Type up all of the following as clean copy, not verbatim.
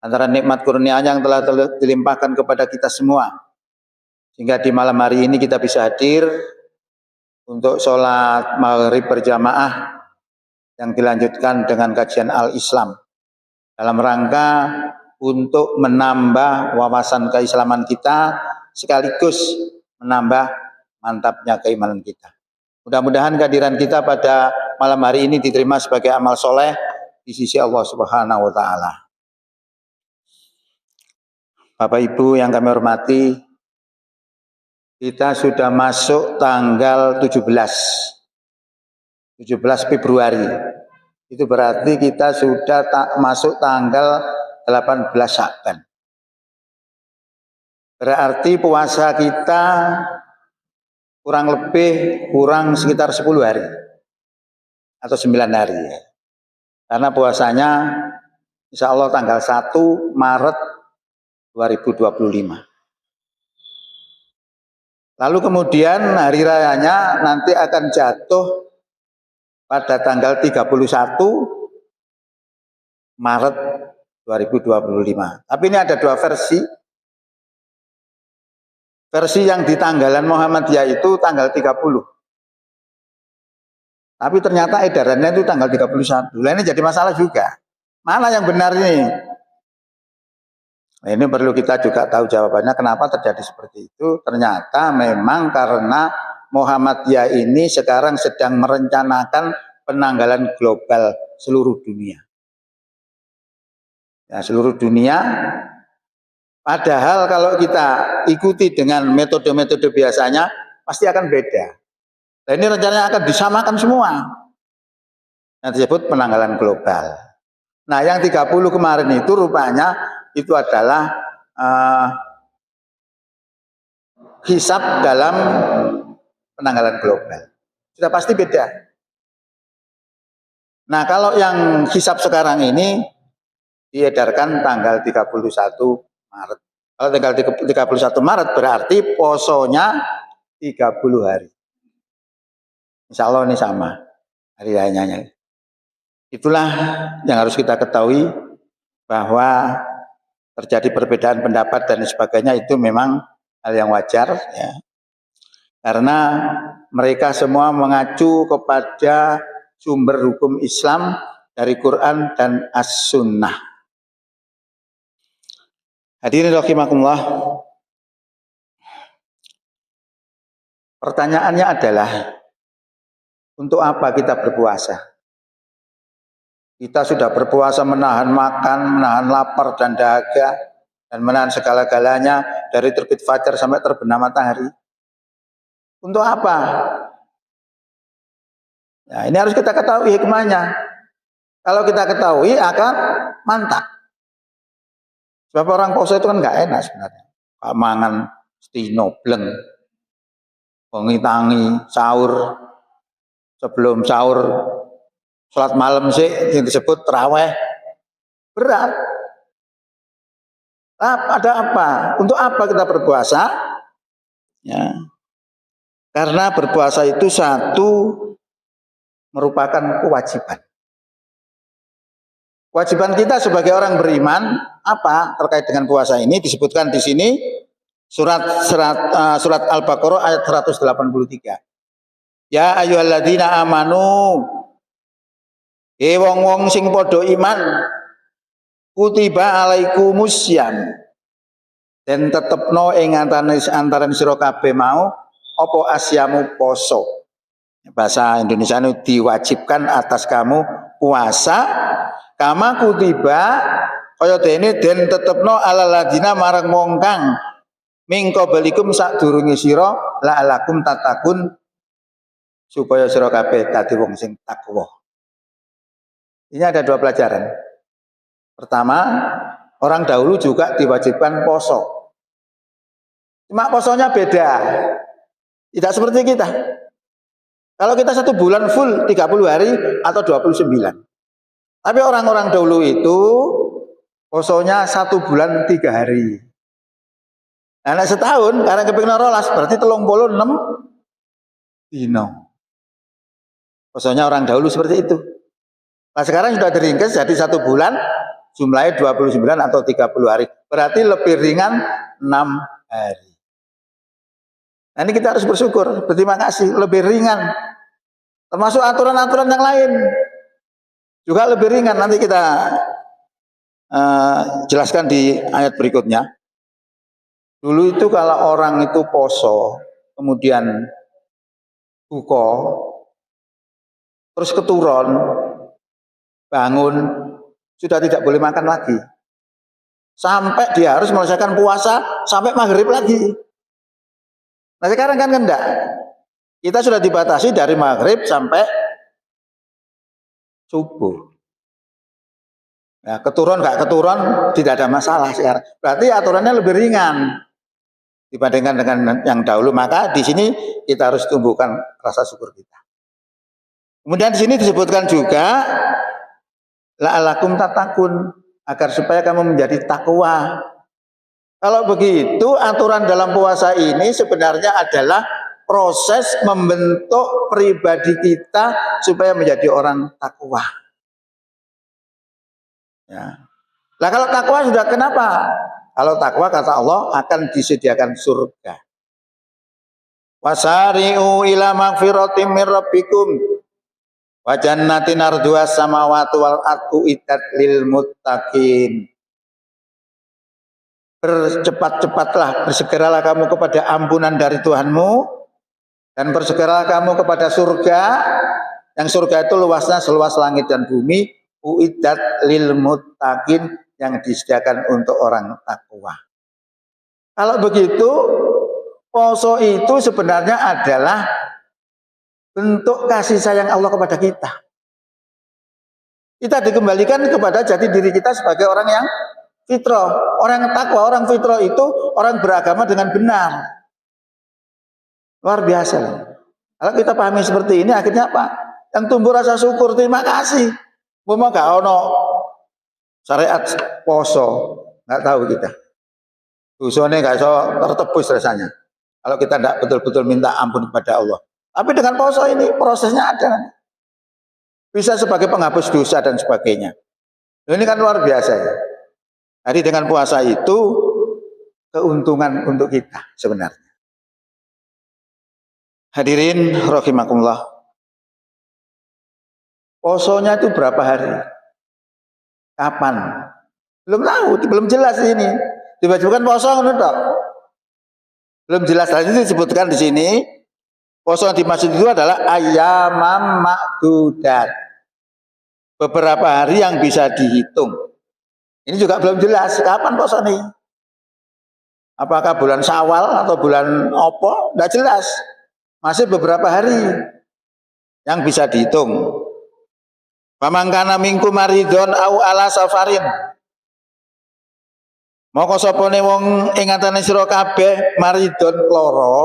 antara nikmat kurnia-Nya yang telah dilimpahkan kepada kita semua, sehingga di malam hari ini kita bisa hadir untuk sholat maghrib berjamaah yang dilanjutkan dengan kajian Al-Islam dalam rangka untuk menambah wawasan keislaman kita sekaligus menambah mantapnya keimanan kita. Mudah-mudahan kehadiran kita pada malam hari ini diterima sebagai amal soleh di sisi Allah Subhanahu wa Ta'ala. Bapak Ibu yang kami hormati, kita sudah masuk tanggal 17 Februari. Itu berarti kita sudah masuk tanggal 18 Sya'ban. Berarti puasa kita kurang sekitar 10 hari atau 9 hari. Karena puasanya insya Allah tanggal 1 Maret 2025. Lalu kemudian hari rayanya nanti akan jatuh pada tanggal 31 Maret 2025. Tapi ini ada dua versi. Versi yang di tanggalan Muhammadiyah itu tanggal 30. Tapi ternyata edarannya itu tanggal 31. Nah, ini jadi masalah juga. Mana yang benar ini? Nah, ini perlu kita juga tahu jawabannya kenapa terjadi seperti itu. Ternyata memang karena Muhammadiyah ini sekarang sedang merencanakan penanggalan global seluruh dunia. Ya, seluruh dunia. Padahal kalau kita ikuti dengan metode-metode biasanya pasti akan beda. Nah, ini rencananya akan disamakan semua. Yang disebut penanggalan global. Nah, yang 30 kemarin itu rupanya itu adalah hisab dalam penanggalan global. Sudah pasti beda. Nah, kalau yang hisab sekarang ini diedarkan tanggal 31 Maret. Kalau tanggal 31 Maret berarti posonya 30 hari. Insya Allah ini sama hari rayanya. Itulah yang harus kita ketahui, bahwa terjadi perbedaan pendapat dan sebagainya itu memang hal yang wajar, ya. Karena mereka semua mengacu kepada sumber hukum Islam dari Quran dan As-Sunnah. Hadirin rahimakumullah. Pertanyaannya adalah, untuk apa kita berpuasa? Kita sudah berpuasa menahan makan, menahan lapar dan dahaga, dan menahan segala-galanya dari terbit fajar sampai terbenam matahari. Untuk apa? Nah, ini harus kita ketahui hikmahnya. Kalau kita ketahui akan mantap. Sebab orang puasa itu kan nggak enak sebenarnya. Mangan stino bleng, bengi-tangi, sahur, sebelum sahur sholat malam sih yang disebut tarawih, berat. Ada apa? Untuk apa kita berpuasa? Ya, karena berpuasa itu satu merupakan kewajiban. Kewajiban kita sebagai orang beriman apa terkait dengan puasa ini disebutkan di sini surat Al-Baqarah ayat 183. Ya ayyuhalladzina amanu, wong-wong sing padha iman, kutiba alaikumussyam, dan tetepno ing antaran sira kabeh mau apa asyamu poso. Bahasa Indonesia itu diwajibkan atas kamu puasa, kama kutiba kaya dene den tetepno alal ladina marang wong kang mingko balikum sadurunge sira la'alakum tatakun, supaya sira kabeh dadi wong sing takwa. Ini ada dua pelajaran. Pertama, orang dahulu juga diwajibkan poso. Cuma posonya beda. Tidak seperti kita. Kalau kita 1 bulan full 30 hari atau 29. Tapi orang-orang dahulu itu posonya 1 bulan 3 hari. Nah, setahun karena kepingin rolas berarti 36 dino. Posonya orang dahulu seperti itu. Nah, sekarang sudah diringkas jadi 1 bulan jumlahnya 29 atau 30 hari. Berarti lebih ringan 6 hari. Nah ini kita harus bersyukur, berterima kasih, lebih ringan. Termasuk aturan-aturan yang lain juga lebih ringan. Nanti kita jelaskan di ayat berikutnya. Dulu itu kalau orang itu poso, kemudian buka, terus keturun, bangun, sudah tidak boleh makan lagi. Sampai dia harus menyelesaikan puasa sampai maghrib lagi. Nah sekarang kan enggak. Kita sudah dibatasi dari maghrib sampai subuh. Ya, keturun nggak keturun tidak ada masalah sekarang. Berarti aturannya lebih ringan dibandingkan dengan yang dahulu. Maka di sini kita harus tumbuhkan rasa syukur kita. Kemudian di sini disebutkan juga la'alakum tatakun, agar supaya kamu menjadi takwa. Kalau begitu aturan dalam puasa ini sebenarnya adalah proses membentuk pribadi kita supaya menjadi orang takwa. Ya. Nah kalau takwa sudah kenapa? Kalau takwa kata Allah akan disediakan surga. Wasari'u ila magfiratim min rabbikum wa jannatin arduhas samawati wal ardu iddat lil muttaqin. Bercepat-cepatlah, bersegeralah kamu kepada ampunan dari Tuhanmu dan bersegeralah kamu kepada surga. Yang surga itu luasnya seluas langit dan bumi. Uiddat lil muttaqin, yang disediakan untuk orang takwa. Kalau begitu, poso itu sebenarnya adalah bentuk kasih sayang Allah kepada kita. Kita dikembalikan kepada jati diri kita sebagai orang yang fitrah. Orang takwa, orang fitrah itu orang beragama dengan benar. Luar biasa. Kalau kita pahami seperti ini, akhirnya apa? Yang tumbuh rasa syukur, terima kasih. Mau gak ono syariat poso, nggak tahu kita. Dosanya nggak so tertebus rasanya. Kalau kita tidak betul-betul minta ampun kepada Allah. Tapi dengan poso ini prosesnya ada. Bisa sebagai penghapus dosa dan sebagainya. Ini kan luar biasa ya. Jadi dengan puasa itu keuntungan untuk kita sebenarnya. Hadirin rahimakumullah. Posonya itu berapa hari? Kapan? Belum tahu, belum jelas ini. Tiba-tiba poso ngono tok. Belum jelas. Tadi disebutkan di sini, poso yang dimaksud itu adalah ayyamam ma'dudat. Beberapa hari yang bisa dihitung. Ini juga belum jelas kapan poso nih. Apakah bulan Syawal atau bulan Opo? Tidak jelas. Masih beberapa hari yang bisa dihitung. Pamangkana mingku maridon au ala safarin. Moko sopone wong ingatane sira kabeh maridon loro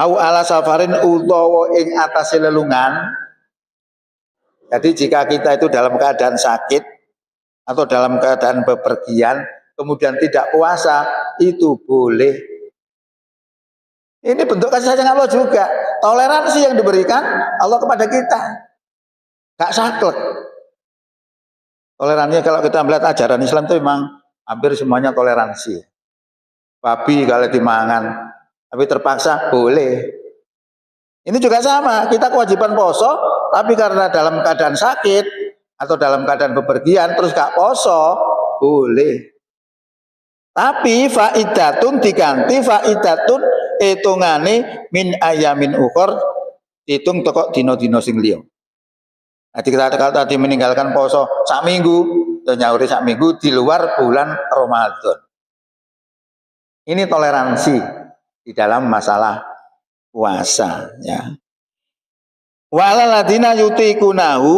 au ala safarin utawa ing atase lelungan. Jadi jika kita itu dalam keadaan sakit atau dalam keadaan bepergian kemudian tidak puasa, itu boleh. Ini bentuk kasih sayang Allah juga. Toleransi yang diberikan Allah kepada kita. Gak saklek. Toleransi kalau kita melihat ajaran Islam itu memang hampir semuanya toleransi. Babi kalau dimangan, tapi terpaksa boleh. Ini juga sama, kita kewajiban poso, tapi karena dalam keadaan sakit atau dalam keadaan bepergian terus gak poso, boleh. Tapi faidatun diganti faidatun hitungane min ayamin ukhor, hitung toko dino-dino sing liya. Jadi kita tadi meninggalkan poso sak minggu, dan nyauri sak minggu di luar bulan Ramadan. Ini toleransi di dalam masalah puasa. Ya. Walaladina yutikunahu,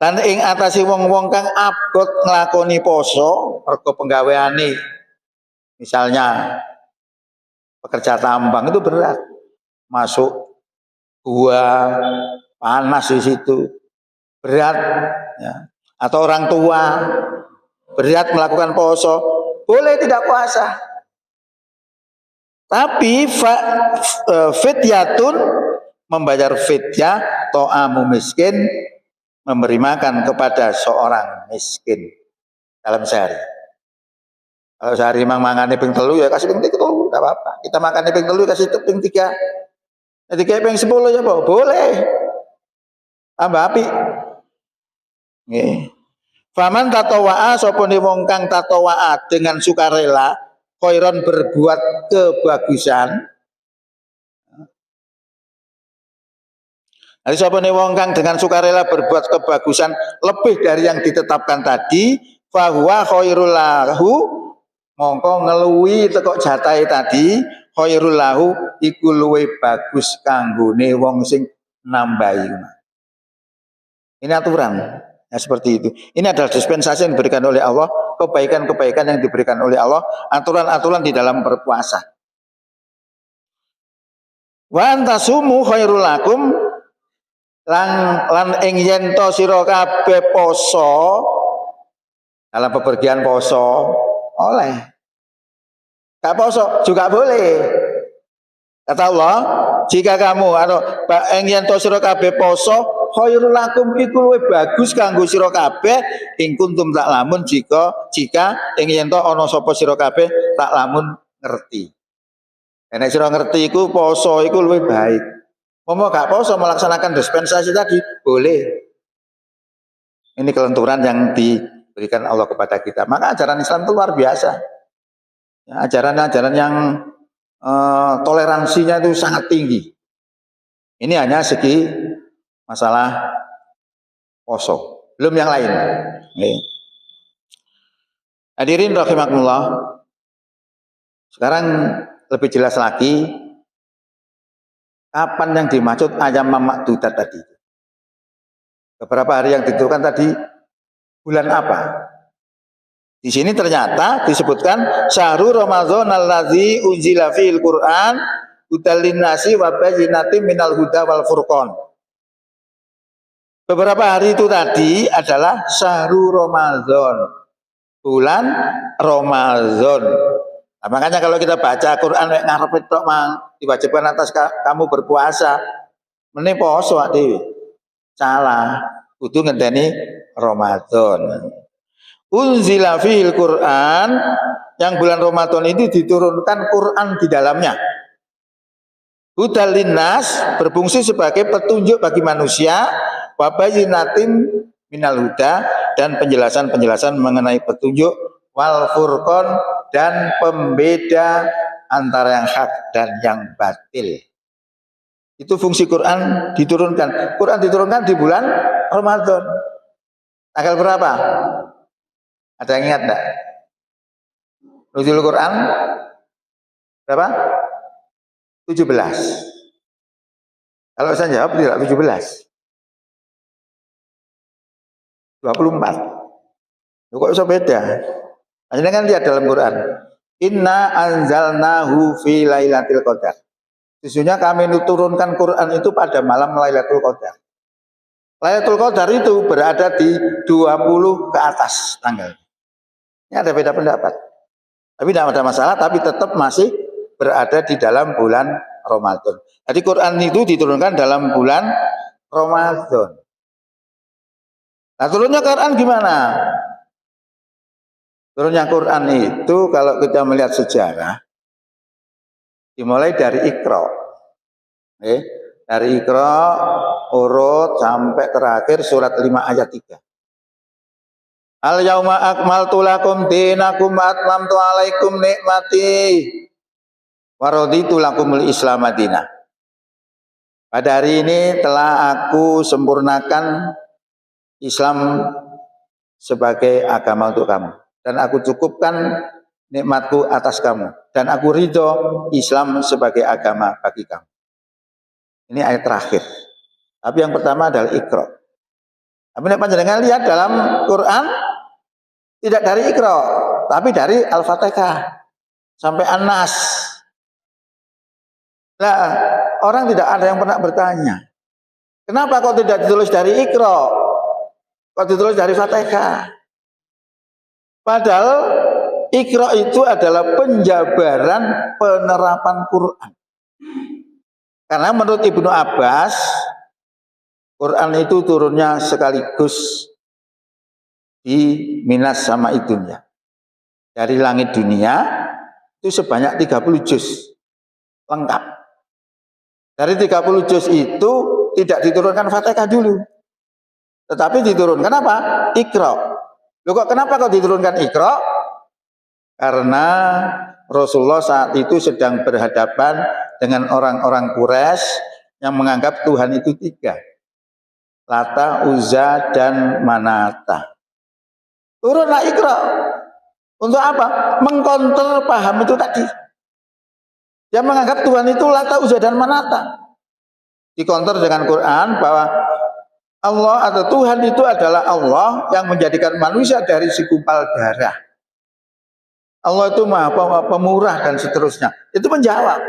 lan ing atasi wong-wong kang abot nglakoni poso mergo penggaweane. Misalnya pekerja tambang itu berat, masuk gua panas di situ berat ya. Atau orang tua berat melakukan poso, boleh tidak puasa, tapi fidyatun membayar fidyah to'amu miskin, memberi makan kepada seorang miskin dalam sehari. Kalau sehari memang makannya ping telu ya kasih ping telu, tidak apa-apa. Kita makannya ping telu kasih ping 3. Jadi kayak ping 10 ya Pak, boleh. Tambah api. Nggih. Faman tatawa'a sapa wong kang tatawa'a dengan sukarela khairon berbuat kebagusan. Jadi sapa wong kang dengan sukarela berbuat kebagusan lebih dari yang ditetapkan tadi, fahuwa khairul lahu, mongko ngeluwi tekok jatahe tadi, khairul lahu iku luwih bagus kanggone wong sing nambahi. Ini aturan. Ya, seperti itu. Ini adalah dispensasi yang diberikan oleh Allah, kebaikan-kebaikan yang diberikan oleh Allah, aturan-aturan di dalam berpuasa. Wa antasumu khairul lakum, lan ing yen to sira kabeh poso, dalam bepergian poso oleh. Gak poso juga boleh. Kata Allah, jika kamu atau ing yen to sira kabeh poso khairul lakum iku luwih bagus kanggo sira kabeh ing kuntum tak lamun jika ing yen to ana sapa sira kabeh tak lamun ngerti. Nek sira ngerti iku poso iku luwih baik. Momo gak poso melaksanakan dispensasi tadi boleh. Ini kelenturan yang diberikan Allah kepada kita. Maka ajaran Islam itu luar biasa. Ya, ajaran-ajaran yang toleransinya itu sangat tinggi. Ini hanya segi masalah poso, belum yang lain. Hadirin rahimakumullah. Sekarang lebih jelas lagi kapan yang dimaksud ayam makdudat tadi. Beberapa hari yang ditentukan tadi bulan apa? Di sini ternyata disebutkan syahrul Ramadan allazi unzila fil Qur'an hudal linnasi wa bayyinatin minal huda wal furqan. Beberapa hari itu tadi adalah syahrul Ramadan, bulan Ramadan. Nah, makanya kalau kita baca Quran ngarep tok mang diwajibkan atas kamu berpuasa, meneh poso dhewe. Salah, kudu ngenteni Ramadan. Unzila fil Quran, yang bulan Ramadan itu diturunkan Quran di dalamnya. Hudal linnas, berfungsi sebagai petunjuk bagi manusia, wa bayyinatin minal huda, dan penjelasan-penjelasan mengenai petunjuk, wal furqan, dan pembeda antara yang hak dan yang batil. Itu fungsi Quran diturunkan. Quran diturunkan di bulan Ramadan. Tanggal berapa? Ada yang ingat enggak? Nuzul Quran berapa? 17. Kalau saya jawab tidak 17. 24. Kok bisa beda? Hanya kan lihat dalam Quran. Inna anzalnahu fi lailatul qadar. Sesungguhnya kami turunkan Quran itu pada malam Lailatul Qadar. Lailatul Qadar itu berada di 20 ke atas tanggal. Ini ada beda pendapat. Tapi tidak ada masalah, tapi tetap masih berada di dalam bulan Ramadan. Jadi Quran itu diturunkan dalam bulan Ramadan. Nah, turunnya Quran gimana? Turunnya Quran itu kalau kita melihat sejarah, dimulai dari Iqra. Dari Iqra urut sampai terakhir surat 5 ayat 3. Al yauma akmaltu lakum dinakum wa atmamtu alaikum nikmati wa raditu lakumul Islam madinah. Pada hari ini telah aku sempurnakan Islam sebagai agama untuk kamu, dan aku cukupkan nikmatku atas kamu, dan aku ridho Islam sebagai agama bagi kamu. Ini ayat terakhir. Tapi yang pertama adalah Iqra. Tapi panjenengan lihat dalam Quran tidak dari Iqra, tapi dari Al-Fatihah sampai An-Nas. Nah, orang tidak ada yang pernah bertanya, kenapa kok tidak ditulis dari Iqra? Kok ditulis dari Fatihah? Padahal Iqra itu adalah penjabaran penerapan Quran. Karena menurut Ibnu Abbas, Quran itu turunnya sekaligus di Minas sama Idunya. Dari langit dunia itu sebanyak 30 juz lengkap. Dari 30 juz itu tidak diturunkan Fatihah dulu, tetapi diturunkan apa? Iqra. Loh kok kenapa kok diturunkan Iqra? Karena Rasulullah saat itu sedang berhadapan dengan orang-orang Quraisy yang menganggap Tuhan itu 3. Lata, Uzza, dan Manata. Turunlah Iqra. Untuk apa? Mengkonter paham itu tadi. Dia menganggap Tuhan itu Lata, Uzza, dan Manata. Dikonter dengan Quran bahwa Allah atau Tuhan itu adalah Allah yang menjadikan manusia dari segumpal darah. Allah itu maha pemurah dan seterusnya. Itu menjawab.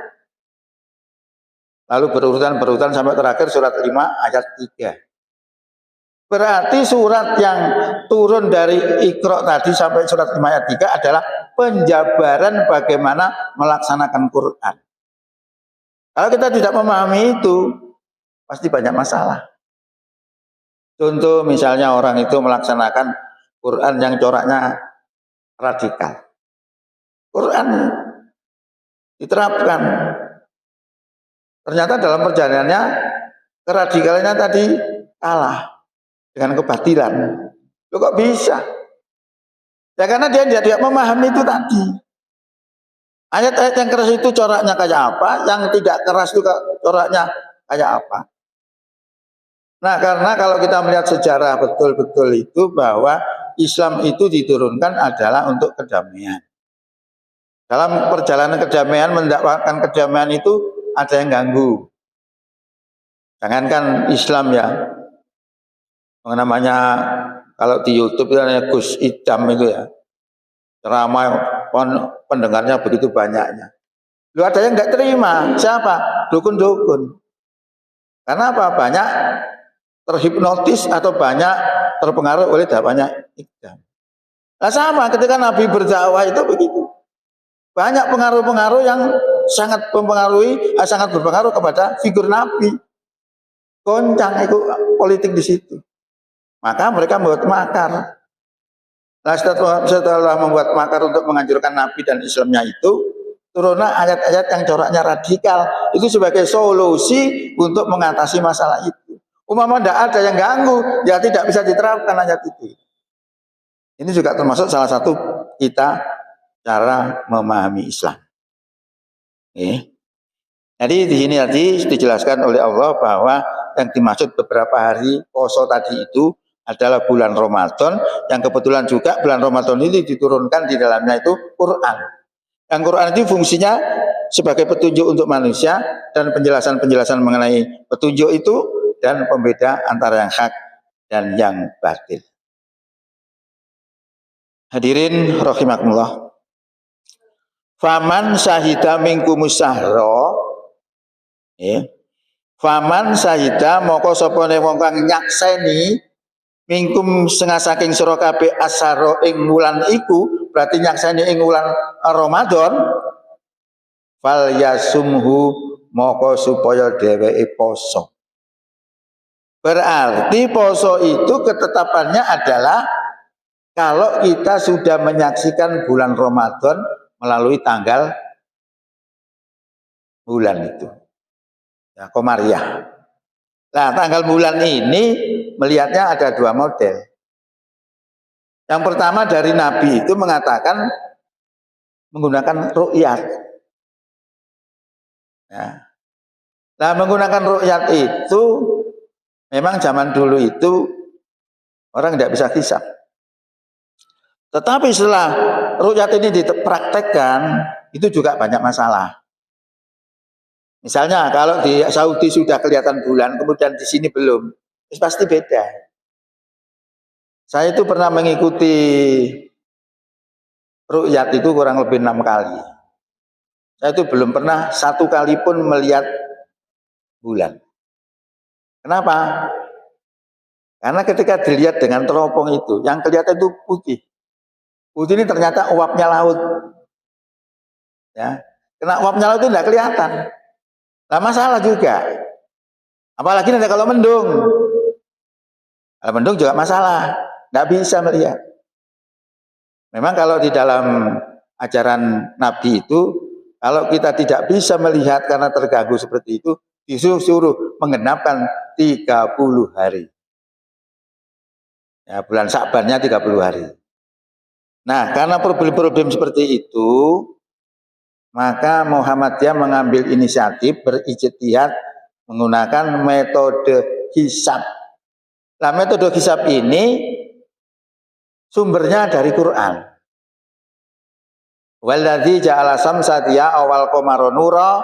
Lalu berurutan sampai terakhir surat 5 ayat 3. Berarti surat yang turun dari Iqra tadi sampai surat 5 ayat 3 adalah penjabaran bagaimana melaksanakan Quran. Kalau kita tidak memahami itu, pasti banyak masalah. Contoh misalnya orang itu melaksanakan Quran yang coraknya radikal. Quran diterapkan. Ternyata dalam perjalanannya keradikalannya tadi kalah dengan kebatilan. Loh kok bisa? Ya karena dia tidak memahami itu tadi. Ayat-ayat yang keras itu coraknya kayak apa, yang tidak keras juga coraknya kayak apa. Nah, karena kalau kita melihat sejarah betul-betul itu bahwa Islam itu diturunkan adalah untuk kedamaian. Dalam perjalanan kedamaian, mendakwakan kedamaian itu ada yang ganggu. Jangankan Islam ya, namanya kalau di YouTube itu namanya Gus Idam itu ya, ceramah pendengarnya begitu banyaknya. Lu ada yang nggak terima, siapa? Dukun-dukun. Karena apa? Banyak terhipnotis atau banyak terpengaruh oleh dakwahnya Idam. Nah sama ketika Nabi berdakwah itu begitu. Banyak pengaruh-pengaruh yang sangat mempengaruhi, sangat berpengaruh kepada figur Nabi. Goncang itu politik di situ. Maka mereka membuat makar. Nah setelah membuat makar untuk menghancurkan Nabi dan Islamnya itu, turunlah ayat-ayat yang coraknya radikal. Itu sebagai solusi untuk mengatasi masalah itu. Umpama tidak ada yang ganggu, ya tidak bisa diterapkan ayat itu. Ini juga termasuk salah satu kita cara memahami Islam. Jadi di sini tadi dijelaskan oleh Allah bahwa yang dimaksud beberapa hari poso tadi itu adalah bulan Ramadan, yang kebetulan juga bulan Ramadan ini diturunkan di dalamnya itu Quran. Yang Quran itu fungsinya sebagai petunjuk untuk manusia dan penjelasan-penjelasan mengenai petunjuk itu dan pembeda antara yang hak dan yang batil. Hadirin rahimakumullah. Faman syahida minkumus sahra, faman syahida moko sapa wong kang nyakseni minkum setengah saking sira kabeh asaro ing wulan iku, berarti nyakseni ing wulan Ramadan, fal yasumhu moko supaya dheweke poso. Berarti poso itu ketetapannya adalah kalau kita sudah menyaksikan bulan Ramadan melalui tanggal bulan itu, ya, Komariah. Nah, tanggal bulan ini melihatnya ada dua model. Yang pertama dari Nabi itu mengatakan menggunakan ru'yat. Ya. Nah, menggunakan ru'yat itu memang zaman dulu itu orang tidak bisa hisab. Tetapi setelah ru'yat ini dipraktekkan, itu juga banyak masalah. Misalnya kalau di Saudi sudah kelihatan bulan, kemudian di sini belum, itu pasti beda. Saya itu pernah mengikuti ru'yat itu kurang lebih 6 kali. Saya itu belum pernah 1 kali pun melihat bulan. Kenapa? Karena ketika dilihat dengan teropong itu, yang kelihatan itu putih. Putih ini ternyata uapnya laut. Ya, kena uapnya laut itu tidak kelihatan. Nah masalah juga. Apalagi nanti kalau mendung. Kalau mendung juga masalah, nggak bisa melihat. Memang kalau di dalam ajaran Nabi itu, kalau kita tidak bisa melihat karena terganggu seperti itu, disuruh menggenapkan 30 hari. Ya, bulan Sa'bannya 30 hari. Nah, karena problem-problem seperti itu, maka Muhammadiyah mengambil inisiatif berijtihad menggunakan metode hisab. Nah, metode hisab ini sumbernya dari Quran. Walladzi ja'ala samsa diya awal qamara nura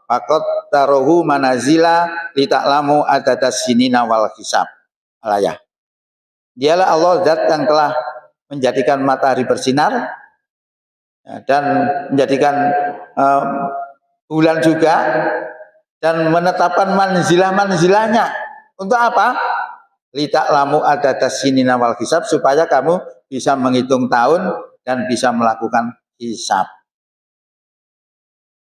faqad taruhu manazila lita'lamu adadas sinina wal hisab. Alayah. Dialah Allah zat yang telah menjadikan matahari bersinar dan menjadikan bulan juga, dan menetapkan manzilah-manzilahnya. Untuk apa? Lita'lamu adadas sinina wal hisab, supaya kamu bisa menghitung tahun dan bisa melakukan hisab.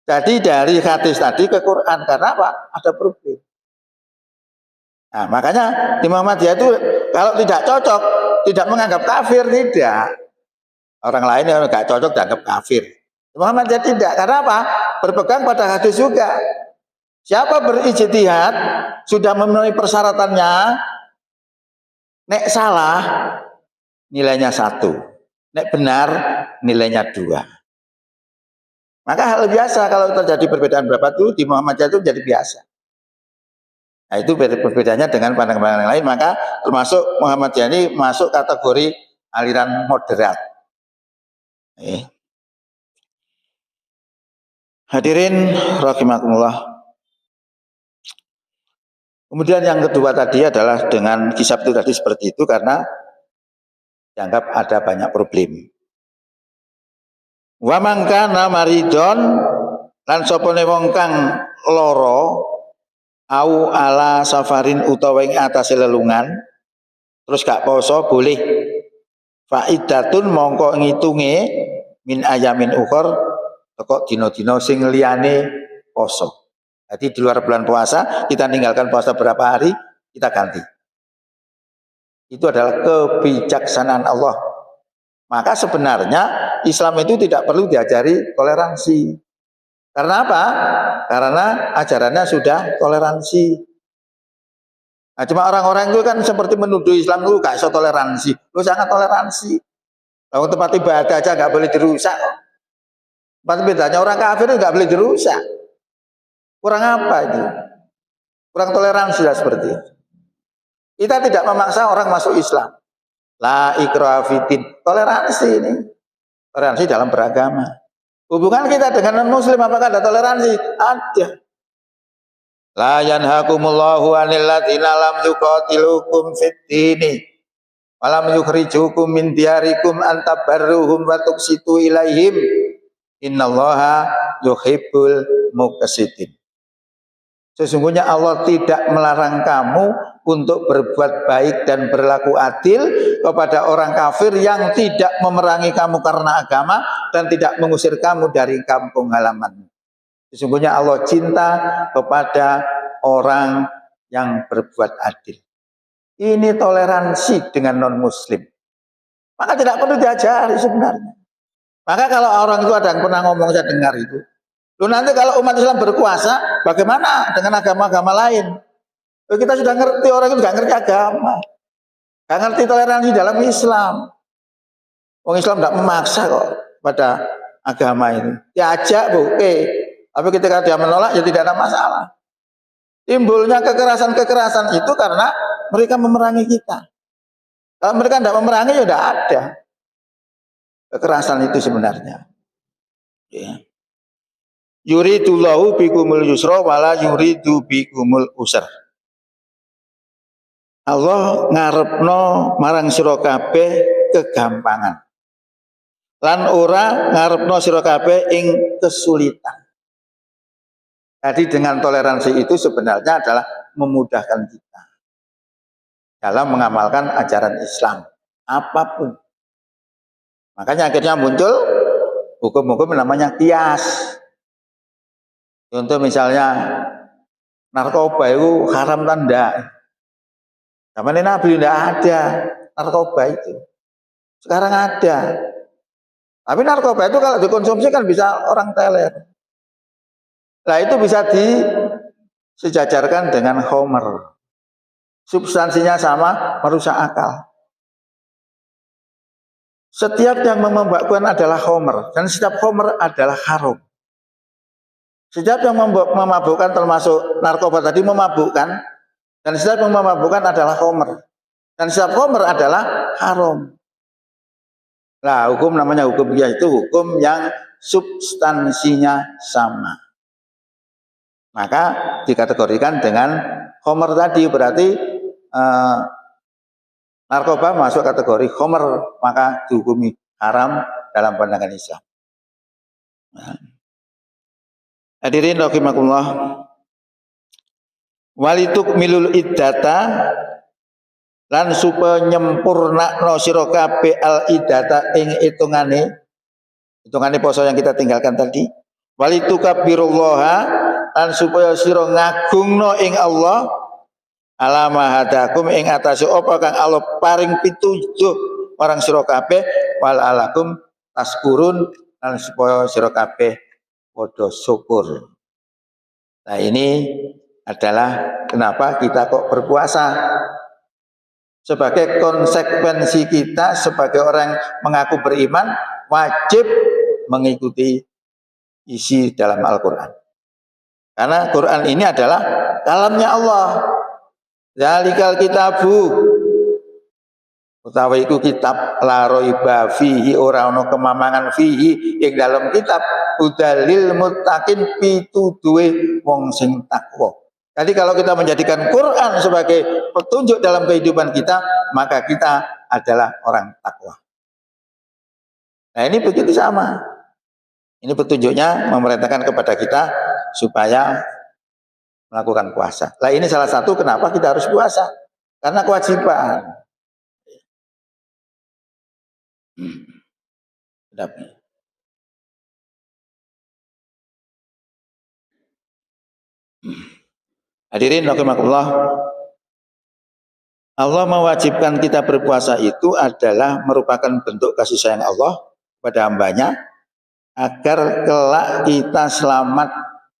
Jadi dari hadis tadi ke Quran, karena apa? Ada problem. Nah, makanya di Muhammadiyah itu kalau tidak cocok, tidak menganggap kafir, tidak. Orang lain yang nggak cocok dianggap kafir. Muhammadiyah tidak, karena apa? Berpegang pada hadis juga. Siapa berijtihad sudah memenuhi persyaratannya, nek salah nilainya 1, nek benar nilainya 2. Maka hal biasa kalau terjadi perbedaan pendapat itu di Muhammadiyah itu jadi biasa. Nah, itu perbedaannya dengan pandangan-pandangan lain. Maka termasuk Muhammadiyah ini masuk kategori aliran moderat. Hadirin rahimakumullah. Kemudian yang kedua tadi adalah dengan hisab itu tadi seperti itu karena dianggap ada banyak problem. Wa mangkana maridon lan sopone wong kang loro au ala safarin utawa ing atase lelungan terus gak poso boleh faidatun mongko ngitunge min ayamin ukhor kok dina-dina sing liyane poso. Jadi di luar bulan puasa kita tinggalkan puasa berapa hari, kita ganti. Itu adalah kebijaksanaan Allah. Maka sebenarnya Islam itu tidak perlu diajari toleransi. Karena apa? Karena ajarannya sudah toleransi. Nah, cuma orang-orang itu kan seperti menuduh Islam itu gak iso toleransi. Lu sangat toleransi. Kalau tempat ibadah aja gak boleh dirusak. Tempat ibadahnya orang kafir itu gak boleh dirusak. Kurang apa itu? Kurang toleransi lah seperti itu. Kita tidak memaksa orang masuk Islam. La ikraha fiddin, toleransi ini. Toleransi dalam beragama. Hubungan kita dengan non-muslim apakah ada toleransi? Ada. La yanhakumullahu 'anil ladzina lam yuqatilukum fid-dini wa lam yukhrijukum min diyarikum an tabarruhum wa tuqsitu ilaihim. Innallaha yuhibbul muqsitin. Sesungguhnya Allah tidak melarang kamu untuk berbuat baik dan berlaku adil kepada orang kafir yang tidak memerangi kamu karena agama dan tidak mengusir kamu dari kampung halaman. Sesungguhnya Allah cinta kepada orang yang berbuat adil. Ini toleransi dengan non-muslim. Maka tidak perlu diajari sebenarnya. Maka kalau orang itu ada yang pernah ngomong, saya dengar itu, loh nanti kalau umat Islam berkuasa, bagaimana dengan agama-agama lain? Loh kita sudah ngerti, orang itu gak ngerti agama, gak ngerti toleransi dalam Islam. Orang Islam tidak memaksa kok pada agama ini. Diajak, oke. Tapi ketika dia menolak, ya tidak ada masalah. Timbulnya kekerasan-kekerasan itu karena mereka memerangi kita. Kalau mereka tidak memerangi, ya tidak ada kekerasan itu sebenarnya. Ya. Yuridullahu bikumul yusra wala yuridu bikumul usra. Allah ngarepno marang sira kabeh kegampangan. Lan ora ngarepno sira kabeh ing kesulitan. Jadi dengan toleransi itu sebenarnya adalah memudahkan kita dalam mengamalkan ajaran Islam apapun. Makanya akhirnya muncul hukum-hukum namanya qiyas. Contoh misalnya narkoba itu haram tanda. Zaman Nabi tidak ada narkoba itu. Sekarang ada. Tapi narkoba itu kalau dikonsumsi kan bisa orang teler. Nah itu bisa disejajarkan dengan khamr. Substansinya sama, merusak akal. Setiap yang memabukkan adalah khamr, dan setiap khamr adalah haram. Setiap yang memabukkan termasuk narkoba tadi memabukkan, dan setiap yang memabukkan adalah khamr. Dan setiap khamr adalah haram. Nah, hukum namanya hukum qiyas itu hukum yang substansinya sama. Maka dikategorikan dengan khamr tadi, berarti narkoba masuk kategori khamr, maka dihukumi haram dalam pandangan Islam. Nah. Hadirin rahimakumullah. Walitukmilul iddata lan supaya nyempurnakno sira kabeh al iddata ing hitungane poso yang kita tinggalkan tadi. Walitukabbirullaha lan supaya sira ngagungno ing Allah alama hadakum ing atase apa kang Allah paring pitujuh marang sira kabeh wal alakum taskurun lan supaya sira kabeh padha syukur. Nah ini adalah kenapa kita kok berpuasa. Sebagai konsekuensi kita sebagai orang mengaku beriman wajib mengikuti isi dalam Al-Quran. Karena Quran ini adalah kalamnya Allah. Zalikal kitabu utawi iku kitab la raiba fihi ora ana kemamangan fihi ing dalam kitab hudalil muttaqin pituduhe wong sing takwa. Jadi kalau kita menjadikan Quran sebagai petunjuk dalam kehidupan kita, maka kita adalah orang takwa. Nah ini begitu sama. Ini petunjuknya memerintahkan kepada kita supaya melakukan puasa. Nah ini salah satu kenapa kita harus puasa. Karena kewajiban. Hadirin rahimakumullah, Allah mewajibkan kita berpuasa itu adalah merupakan bentuk kasih sayang Allah pada hambanya agar kelak kita selamat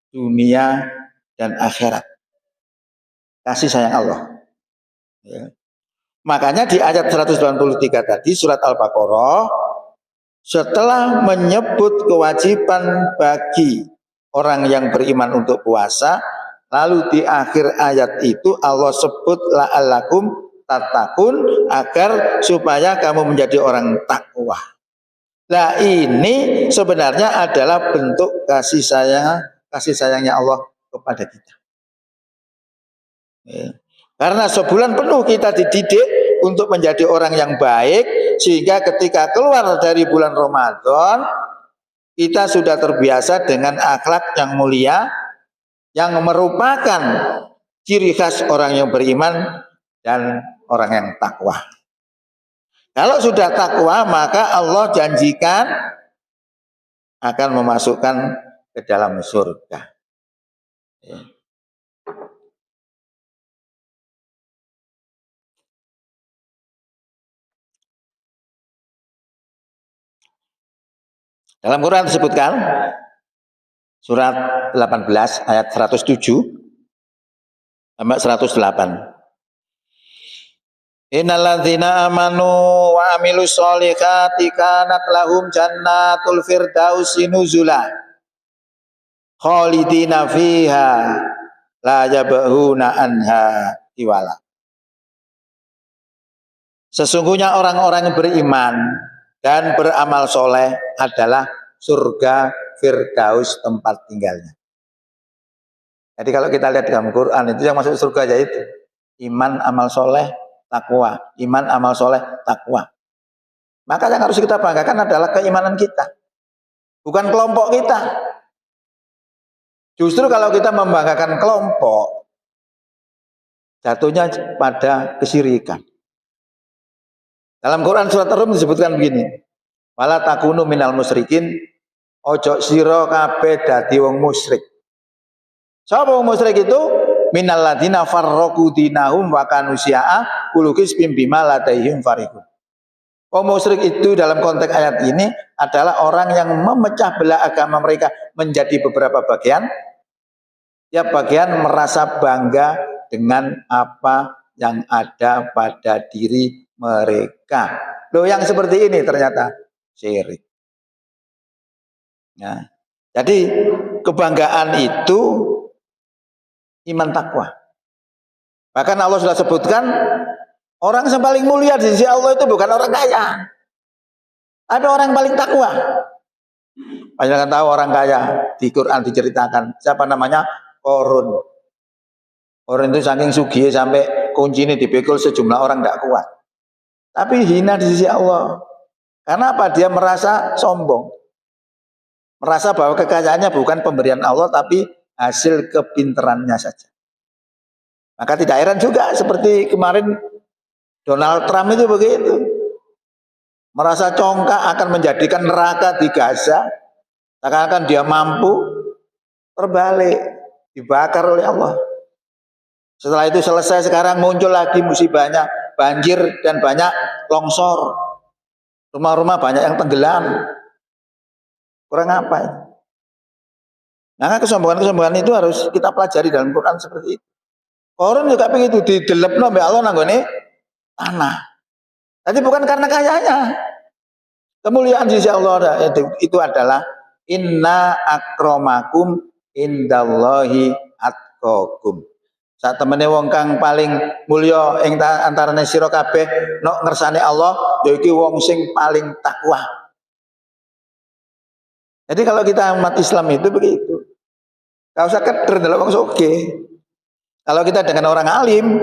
dunia dan akhirat. Kasih sayang Allah. Ya. Makanya di ayat 183 tadi surat Al-Baqarah setelah menyebut kewajiban bagi orang yang beriman untuk puasa, lalu di akhir ayat itu Allah sebut la'allakum tattaqun agar supaya kamu menjadi orang takwa. Nah ini sebenarnya adalah bentuk kasih sayangnya Allah kepada kita. Ya. Karena sebulan penuh kita dididik untuk menjadi orang yang baik, sehingga ketika keluar dari bulan Ramadan kita sudah terbiasa dengan akhlak yang mulia yang merupakan ciri khas orang yang beriman dan orang yang takwa. Kalau sudah takwa, maka Allah janjikan akan memasukkan ke dalam surga. Ya. Dalam Quran disebutkan surat 18 ayat 107 sampai 108. Innalladzina amanu wa amilus sholihati kanat lahum jannatul firdausi nuzula khalidina fiha la yabghuna anha tiwala. Sesungguhnya orang-orang yang beriman dan beramal soleh adalah surga Firdaus tempat tinggalnya. Jadi kalau kita lihat dalam Quran itu yang masuk surga yaitu iman, amal soleh, takwa. Iman, amal soleh, takwa. Maka yang harus kita banggakan adalah keimanan kita, bukan kelompok kita. Justru kalau kita membanggakan kelompok, jatuhnya pada kesyirikan. Dalam Quran surat Ar-Rum disebutkan begini, wala takunu minal musyrikin, ojo sira kabeh dadi wong musyrik. Sapa wong musyrik itu? minal ladina farraqu dinahum wa kanu syi'a kullu hizbin bima ladaihim farihun. Kaum musyrik itu dalam konteks ayat ini adalah orang yang memecah belah agama mereka menjadi beberapa bagian. Tiap bagian merasa bangga dengan apa yang ada pada diri mereka. Loh, yang seperti ini ternyata syirik. Ya. Jadi kebanggaan itu iman takwa. Bahkan Allah sudah sebutkan orang yang paling mulia di sisi Allah itu bukan orang kaya, tapi orang yang paling takwa. Banyak tahu orang kaya di Quran diceritakan siapa namanya? Korun. Korun itu saking sugih sampai kunci ini dipikul sejumlah orang tidak kuat. Tapi hina di sisi Allah. Karena apa? Dia merasa sombong. Merasa bahwa kekayaannya bukan pemberian Allah tapi hasil kepinterannya saja. Maka tidak heran juga seperti kemarin Donald Trump itu begitu. Merasa congkak akan menjadikan neraka di Gaza. Seakan-akan dia mampu, terbalik, dibakar oleh Allah. Setelah itu selesai, sekarang muncul lagi musibahnya, banjir dan banyak longsor. Rumah-rumah banyak yang tenggelam. Kurang apa ini? Nah, kesombongan-kesombongan itu harus kita pelajari dalam Quran seperti itu. Korun juga begitu, didelepno mbek Allah nanggone tanah. Tapi bukan karena kayanya. Kemuliaan di sisi Allah itu adalah inna akramakum indallahi atqakum. Saat temene wong kang paling mulya ing antarane sira kabeh nok ngersane Allah yaiku wong sing paling takwa. Jadi kalau kita umat Islam itu begitu. Gak usah keder ndelok wong sugih. Kalau kita dengan orang alim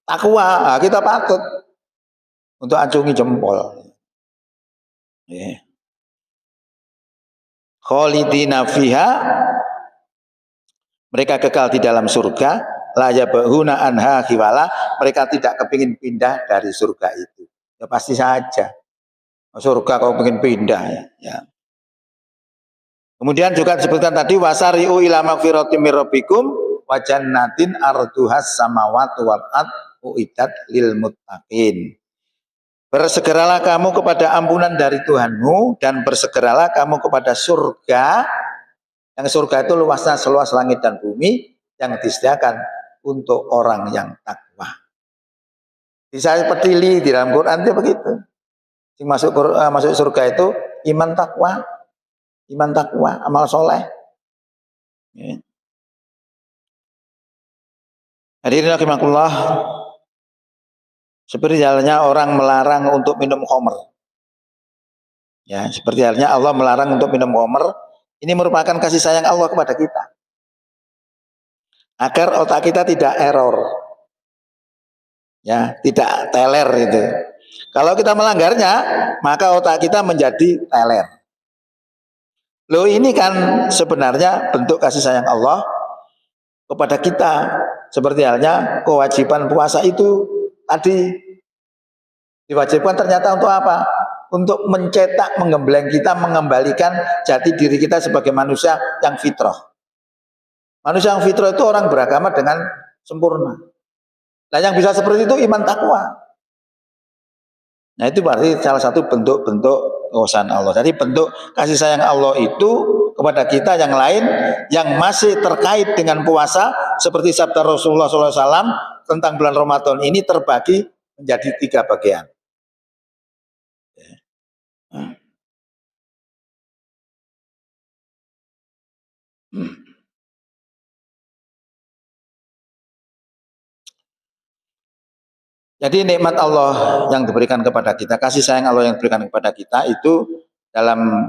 takwa, kita patut untuk acungi jempol. Khalidina fiha, mereka kekal di dalam surga, la yabghuna anha khiwala, mereka tidak kepingin pindah dari surga itu. Ya pasti saja. Surga kalau pengen pindah ya. Kemudian juga disebutkan tadi wasari'u ila magfiratim mir rabbikum wa jannatin arduhas samawati wal ard uiddat lil muttaqin. Bersegeralah kamu kepada ampunan dari Tuhanmu dan bersegeralah kamu kepada surga. Yang surga itu luasnya seluas langit dan bumi yang disediakan untuk orang yang takwa. Bisa petili di dalam Quran itu begitu. Yang masuk surga itu iman takwa, amal soleh. Hadirin rahimakumullah. Seperti halnya orang melarang untuk minum khamr. Ya, seperti halnya Allah melarang untuk minum khamr. Ini merupakan kasih sayang Allah kepada kita. Agar otak kita tidak error. Ya, tidak teler itu. Kalau kita melanggarnya, maka otak kita menjadi teler. Loh, ini kan sebenarnya bentuk kasih sayang Allah kepada kita. Seperti halnya kewajiban puasa itu tadi diwajibkan ternyata untuk apa? Untuk mencetak, menggembleng kita, mengembalikan jati diri kita sebagai manusia yang fitrah. Manusia yang fitrah itu orang beragama dengan sempurna. Nah, yang bisa seperti itu iman takwa. Nah, itu berarti salah satu bentuk-bentuk kekuasaan Allah. Jadi bentuk kasih sayang Allah itu kepada kita yang lain yang masih terkait dengan puasa, seperti sabda Rasulullah SAW tentang bulan Ramadan ini terbagi menjadi 3 bagian. Jadi nikmat Allah yang diberikan kepada kita, kasih sayang Allah yang diberikan kepada kita itu dalam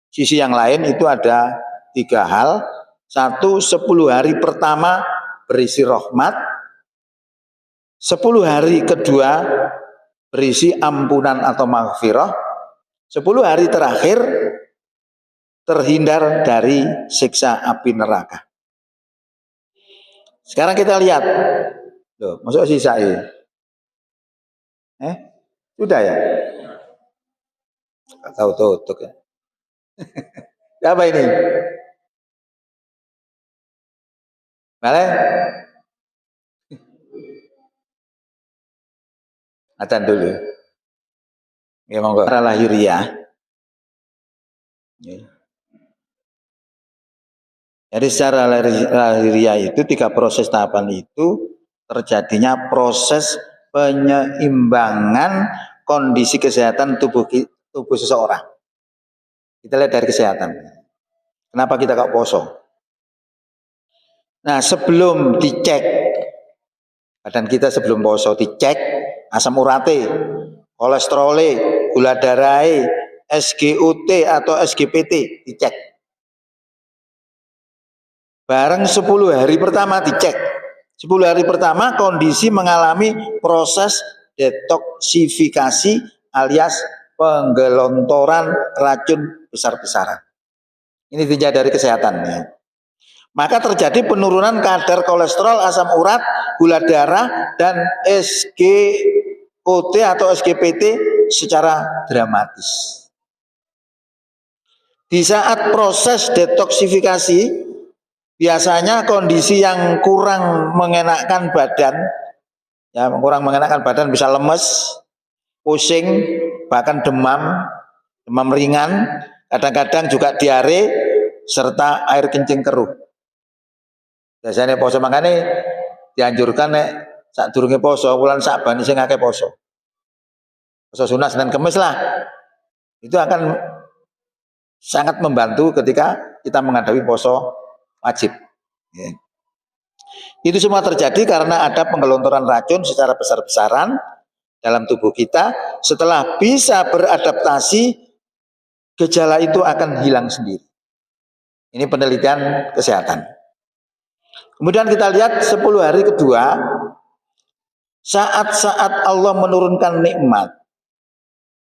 sisi yang lain itu ada 3 hal. 1, 10 hari pertama berisi rahmat. 10 hari kedua berisi ampunan atau maghfirah. 10 hari terakhir terhindar dari siksa api neraka. Sekarang kita lihat. Loh, masuk sisa ini. Sudah ya? Tahu tutup ya. Apa ini? Boleh? Adzan dulu. Ya monggo. Secara lahiriah. Ya. Jadi secara lahiriah itu 3 proses tahapan itu terjadinya proses penyeimbangan kondisi kesehatan tubuh seseorang. Kita lihat dari kesehatan. Kenapa kita kok poso? Nah, sebelum dicek badan kita sebelum poso dicek asam urate, kolesterole, gula darah, SGOT atau SGPT dicek. Bareng 10 hari pertama dicek. 10 hari pertama kondisi mengalami proses detoksifikasi alias penggelontoran racun besar-besaran. Ini tinjau dari kesehatan ya. Maka terjadi penurunan kadar kolesterol, asam urat, gula darah, dan SGOT atau SGPT secara dramatis. Di saat proses detoksifikasi, biasanya kondisi yang kurang mengenakkan badan, ya kurang mengenakkan badan bisa lemes, pusing, bahkan demam ringan, kadang-kadang juga diare, serta air kencing keruh. Biasanya poso makanya dianjurkan nek sak durunge poso wulan Saban sing akeh poso. Poso sunat Senin Kamis lah. Itu akan sangat membantu ketika kita menghadapi poso wajib. Ya. Itu semua terjadi karena ada penggelontoran racun secara besar-besaran dalam tubuh kita. Setelah bisa beradaptasi, gejala itu akan hilang sendiri. Ini penelitian kesehatan. Kemudian kita lihat 10 hari kedua, saat-saat Allah menurunkan nikmat.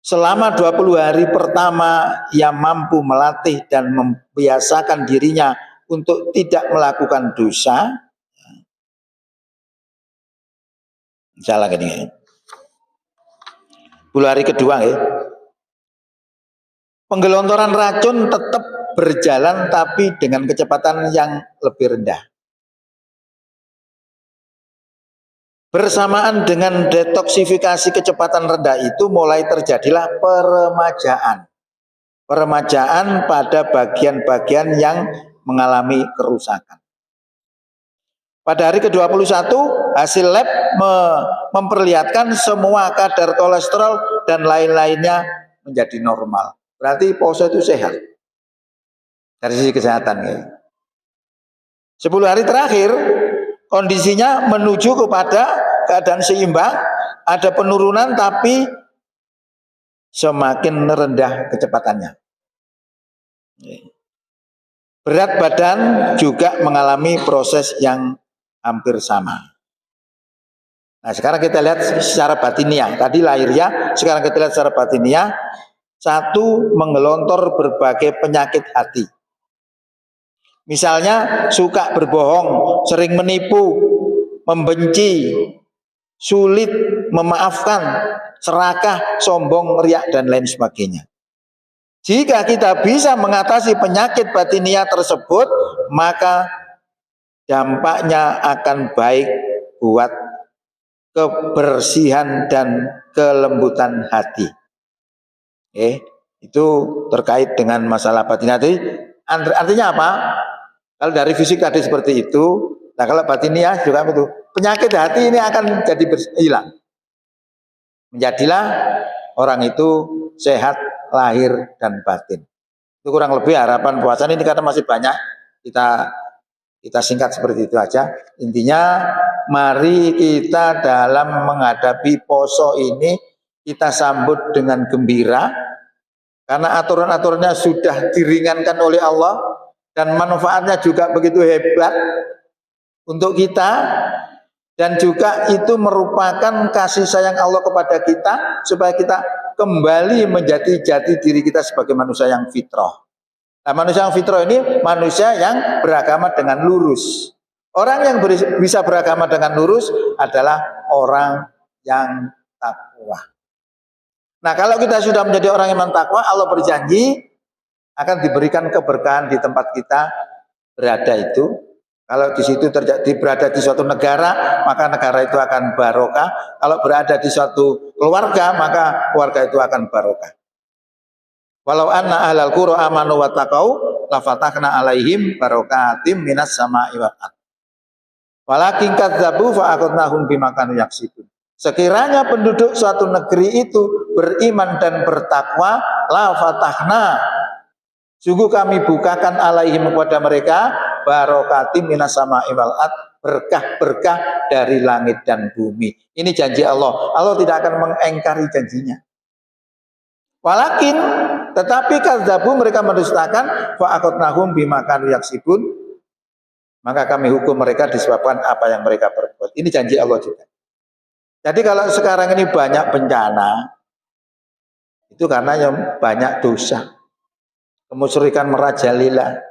Selama 20 hari pertama ia mampu melatih dan membiasakan dirinya untuk tidak melakukan dosa. Salah gini. 10 hari kedua ya. Penggelontoran racun tetap berjalan tapi dengan kecepatan yang lebih rendah. Bersamaan dengan detoksifikasi kecepatan rendah itu mulai terjadilah peremajaan. Peremajaan pada bagian-bagian yang mengalami kerusakan. Pada hari ke-21 hasil lab memperlihatkan semua kadar kolesterol dan lain-lainnya menjadi normal. Berarti poso itu sehat. Dari sisi kesehatan ya. 10 hari terakhir kondisinya menuju kepada keadaan seimbang, ada penurunan tapi semakin rendah kecepatannya. Berat badan juga mengalami proses yang hampir sama. Nah, sekarang kita lihat secara batiniah. Tadi lahiriah, sekarang kita lihat secara batiniah. 1, menggelontor berbagai penyakit hati. Misalnya suka berbohong, sering menipu, membenci, sulit memaafkan, serakah, sombong, riak, dan lain sebagainya. Jika kita bisa mengatasi penyakit batiniah tersebut, maka dampaknya akan baik buat kebersihan dan kelembutan hati. Itu terkait dengan masalah batiniah. Artinya apa? Kalau dari fisik tadi seperti itu, nah kalau batiniah juga itu penyakit hati ini akan jadi hilang. Menjadilah orang itu sehat lahir dan batin. Itu kurang lebih harapan puasa ini karena masih banyak kita singkat seperti itu aja. Intinya mari kita dalam menghadapi poso ini kita sambut dengan gembira karena aturan-aturannya sudah diringankan oleh Allah dan manfaatnya juga begitu hebat untuk kita, dan juga itu merupakan kasih sayang Allah kepada kita supaya kita kembali menjadi jati diri kita sebagai manusia yang fitrah. Nah, manusia yang fitrah ini manusia yang beragama dengan lurus. Orang yang bisa beragama dengan lurus adalah orang yang takwa. Nah, kalau kita sudah menjadi orang yang takwa, Allah berjanji akan diberikan keberkahan di tempat kita berada itu. Kalau di situ terjadi berada di suatu negara, maka negara itu akan barokah. Kalau berada di suatu keluarga, maka keluarga itu akan barokah. Walau anna ahlal qura amanu wa taqau la fatahna alaihim barokatim minas sama'i wal ardh. Walakin kadzabu fa akhadnahum bima kanu yaksibun. Sekiranya penduduk suatu negeri itu beriman dan bertakwa, la fatahna, sungguh kami bukakan alaihim kepada mereka barokatim minas sama'i wal ardh, berkah-berkah dari langit dan bumi. Ini janji Allah. Allah tidak akan mengingkari janjinya. Walakin, tetapi kadzabu, mereka mendustakan, fa akhadnahum bima kanu yaksibun, maka kami hukum mereka disebabkan apa yang mereka perbuat. Ini janji Allah juga. Jadi kalau sekarang ini banyak bencana, itu karena yang banyak dosa, kemusyrikan merajalela.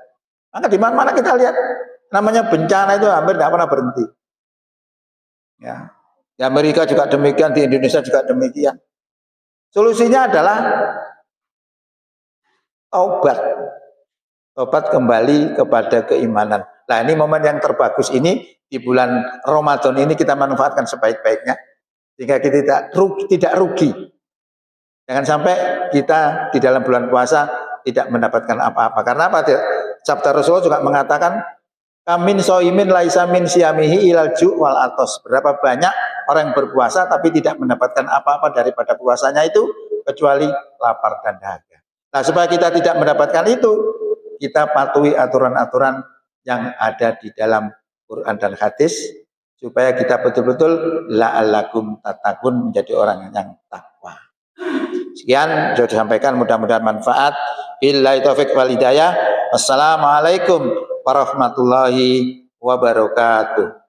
Maka di mana-mana kita lihat namanya bencana itu hampir tidak pernah berhenti. Ya. Di Amerika juga demikian, di Indonesia juga demikian. Solusinya adalah taubat. Taubat kembali kepada keimanan. Nah, ini momen yang terbagus ini di bulan Ramadan ini kita manfaatkan sebaik-baiknya sehingga kita tidak rugi. Jangan sampai kita di dalam bulan puasa tidak mendapatkan apa-apa. Karena apa? Sabda Rasulullah juga mengatakan, kamin soimin laisa min siyamihi ilal ju' wal atos. Berapa banyak orang yang berpuasa tapi tidak mendapatkan apa-apa daripada puasanya itu kecuali lapar dan dahaga. Nah, supaya kita tidak mendapatkan itu, kita patuhi aturan-aturan yang ada di dalam Quran dan hadis supaya kita betul-betul la'allakum tattaqun, menjadi orang yang takwa. Sekian sudah disampaikan, mudah-mudahan manfaat. Billahi taufiq wal hidayah. Wassalamualaikum warahmatullahi wabarakatuh.